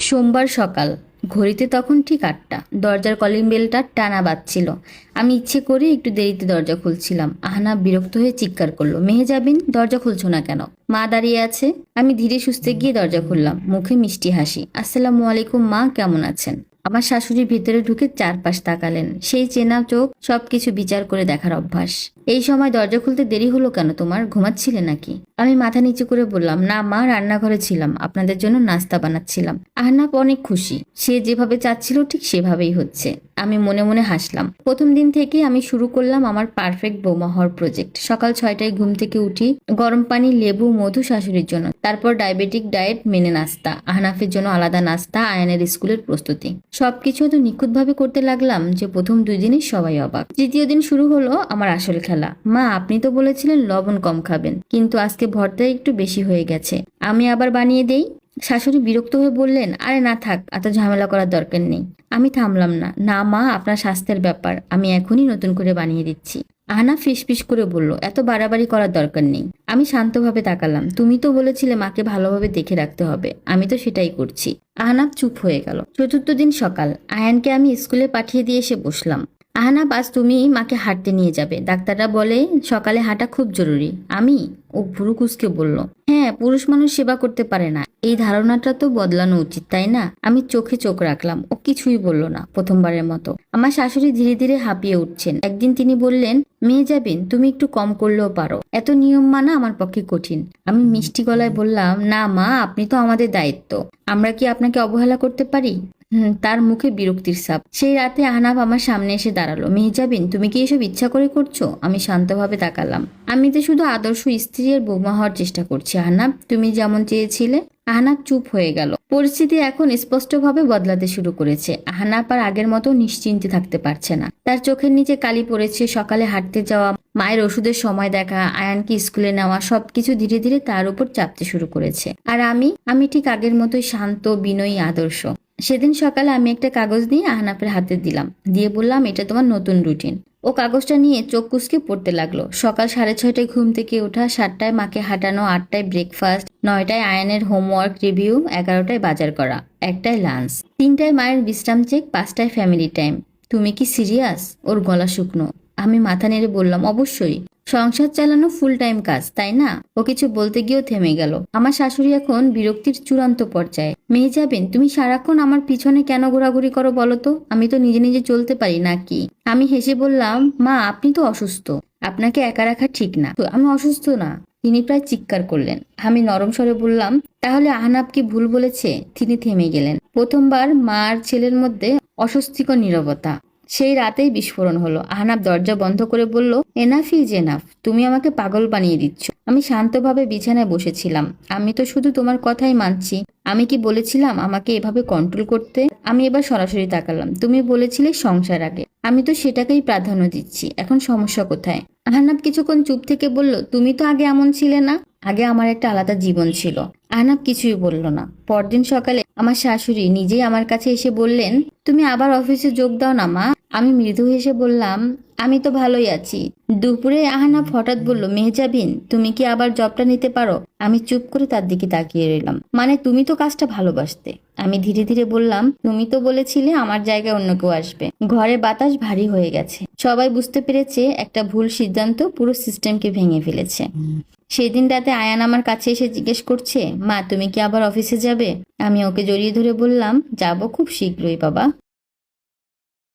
সোমবার সকাল। ঘড়িতে তখন ঠিক ৮টা। দরজার কলিং বেলটা টানা বাজছিল। আমি ইচ্ছে করে একটু দেরিতে দরজা খুলছিলাম। আহনাব বিরক্ত হয়ে চিৎকার করলো, মেহেজাবিন, দরজা খুলছো না কেন? মা দাঁড়িয়ে আছে। আমি ধীরে সুস্থে গিয়ে দরজা খুললাম, মুখে মিষ্টি হাসি। আসসালামু আলাইকুম মা, কেমন আছেন? আমার শাশুড়ি ভিতরে ঢুকে চারপাশ তাকালেন। সেই চেনা চোখ, সবকিছু বিচার করে দেখার অভ্যাস। এই সময় দরজা খুলতে দেরি হলো কেন তোমার? ঘুমাচ্ছিলে নাকি? আমি মাথা নিচু করে বললাম, না মা, রান্নাঘরে ছিলাম, আপনাদের জন্য নাস্তা বানাচ্ছিলাম। আহনাব অনেক খুশি। সে যেভাবে চাচ্ছিল ঠিক সেভাবেই হচ্ছে। আমি মনে মনে হাসলাম। প্রথম দিন থেকেই আমি শুরু করলাম আমার পারফেক্ট বৌমা হওয়ার প্রজেক্ট। সকাল 6টায় ঘুম থেকে উঠি, গরম পানি, লেবু, মধু শাশুড়ির জন্য, তারপর ডায়াবেটিক ডায়েট মেনে নাস্তা, আহনাফের জন্য আলাদা নাস্তা, আয়ানের স্কুলের প্রস্তুতি। সবকিছু এত নিখুঁতভাবে করতে লাগলাম যে প্রথম 2 দিনই সবাই অবাক। তৃতীয় দিন শুরু হলো আমার আসল খেলা। মা, আপনি তো বলেছিলেন লবণ কম খাবেন, কিন্তু আজকে ভর্তা একটু বেশি হয়ে গেছে, আমি আবার বানিয়ে দেই। শাশুড়ি বিরক্ত হয়ে বললেন, আরে না থাক, এত ঝামেলা করার দরকার নেই। আমি থামলাম না। না মা, আপনার স্বাস্থ্যের ব্যাপার, আমি এখনই নতুন করে বানিয়ে দিচ্ছি। আহনা ফিসফিস করে বলল, এত বাড়াবাড়ি করার দরকার নেই। আমি শান্তভাবে তাকালাম। তুমি তো বলেছিলে মাকে ভালোভাবে দেখে রাখতে হবে, আমি তো সেটাই করছি। আহনাব চুপ হয়ে গেল। চতুর্থ দিন সকাল। আয়ানকে আমি স্কুলে পাঠিয়ে দিয়ে এসে বসলাম। আহনাব, আজ তুমি মাকে হাঁটতে নিয়ে যাবে, ডাক্তাররা বলে সকালে হাঁটা খুব জরুরি। ও ভুরু কুঁচকে বলল, হ্যাঁ, পুরুষ মানুষ সেবা করতে পারে না, এই ধারণাটা তো বদলানো উচিত, তাই না? আমি চোখে চোখ রাখলাম। ও কিছুই বলল না, প্রথমবারের মতো। আমার শাশুড়ি ধীরে ধীরে হাঁপিয়ে উঠছেন। একদিন তিনি বললেন, মেহেজাবিন, তুমি একটু কম করলেও পারো, এত নিয়ম মানা আমার পক্ষে কঠিন। আমি মিষ্টি গলায় বললাম, না মা, আপনি তো আমাদের দায়িত্ব, আমরা কি আপনাকে অবহেলা করতে পারি? তার মুখে বিরক্তির ছাপ। সেই রাতে আহনাব আমার সামনে এসে দাঁড়ালো। মেহেজাবিন, তুমি কি এসব ইচ্ছা করে করছো? আমি শান্তভাবে তাকালাম। আমি তো শুধু আদর্শ স্ত্রী আর বৌমা হওয়ার চেষ্টা করছি আহনাব, তুমি যেমন চেয়েছিলে। আহনাব চুপ হয়ে গেল। পরিস্থিতি এখন স্পষ্টভাবে বদলাতে শুরু করেছে। আহনাব আর আগের মতো নিশ্চিন্তে থাকতে পারছে না। তার চোখের নিচে কালি পড়েছে। সকালে হাঁটতে যাওয়া, মায়ের ওষুধের সময় দেখা, আয়ানকে স্কুলে নেওয়া, সবকিছু ধীরে ধীরে তার উপর চাপতে শুরু করেছে। আর আমি ঠিক আগের মতোই শান্ত, বিনয়ী, আদর্শ। সেদিন সকালে আমি একটা কাগজ নিয়ে আহনাফের হাতে দিলাম, দিয়ে বললাম, এটা তোমার নতুন রুটিন। ও কাগজটা নিয়ে চোখ কুঁচকে পড়তে লাগলো। সকাল 6:30টায় ঘুম থেকে ওঠা, 7টায় মাকে হাঁটানো, 8টায় ব্রেকফাস্ট, 9টায় আয়নের হোমওয়ার্ক রিভিউ, 11টায় বাজার করা, 1টায় লাঞ্চ, 3টায় মায়ের বিশ্রাম চেক, 5টায় ফ্যামিলি টাইম। তুমি কি সিরিয়াস? ওর গলা শুকনো। আমি মাথা নেড়ে বললাম, অবশ্যই, সংসার চালানো ফুল টাইম কাজ, তাই না? ও কিছু বলতে গিয়েও থেমে গেল। আমার শাশুড়ি এখন বিরক্তির চূড়ান্ত পর্যায়ে। মেহেজাবিন, তুমি সারাক্ষণ আমার পিছনে কেন ঘোরাঘুরি করো বলো তো? আমি তো নিজে নিজে চলতে পারি নাকি? আমি হেসে বললাম, মা, আপনি তো অসুস্থ, আপনাকে একা রাখা ঠিক না। তো আমি অসুস্থ না। তিনি প্রায় চিৎকার করলেন। আমি নরম স্বরে বললাম, তাহলে আহনাব কি ভুল বলেছে? তিনি থেমে গেলেন। প্রথমবার মা আর ছেলের মধ্যে অস্বস্তিকর নীরবতা। সেই রাতেই বিস্ফোরণ হলো। আহনাব দরজা বন্ধ করে বলল, এনাফ ইজ এনাফ, তুমি আমাকে পাগল বানিয়ে দিচ্ছ। আমি শান্তভাবে বিছানায় বসেছিলাম। আমি তো শুধু তোমার কথাই মানছি। আমি কি বলেছিলাম আমাকে এভাবে কন্ট্রোল করতে? আমি এবার সরাসরি তাকালাম। তুমি বলেছিলে সংসার আগে, আমি তো সেটাকেই প্রাধান্য দিচ্ছি। এখন সমস্যা কোথায়? আহনাব কিছুক্ষণ চুপ থেকে বলল, তুমি তো আগে এমন ছিলে না, আগে আমার একটা আলাদা জীবন ছিল। আহনাব কিছুই বলল না। পরদিন সকালে আমার শাশুড়ি নিজেই আমার কাছে এসে বললেন, তুমি আবার অফিসে যোগ দাও না মা। আমি মৃদু হেসে বললাম, আমি তো ভালোই আছি। দুপুরে আহনাব হঠাৎ বলল, মেহজাবিন, তুমি কি আবার জবটা নিতে পারো? আমি চুপ করে তার দিকে তাকিয়ে রইলাম। মানে তুমি তো কাজটা ভালোবাসতে। আমি ধীরে ধীরে বললাম, তুমি তো বলেছিলে আমার জায়গায় অন্য কেউ আসবে। ঘরে বাতাস ভারী হয়ে গেছে। সবাই বুঝতে পেরেছে একটা ভুল সিদ্ধান্ত পুরো সিস্টেমকে ভেঙে ফেলেছে। সেদিন রাতে আয়ান আমার কাছে এসে জিজ্ঞেস করছে, মা, তুমি কি আবার অফিসে যাবে? আমি ওকে জড়িয়ে ধরে বললাম, যাবো খুব শীঘ্রই বাবা।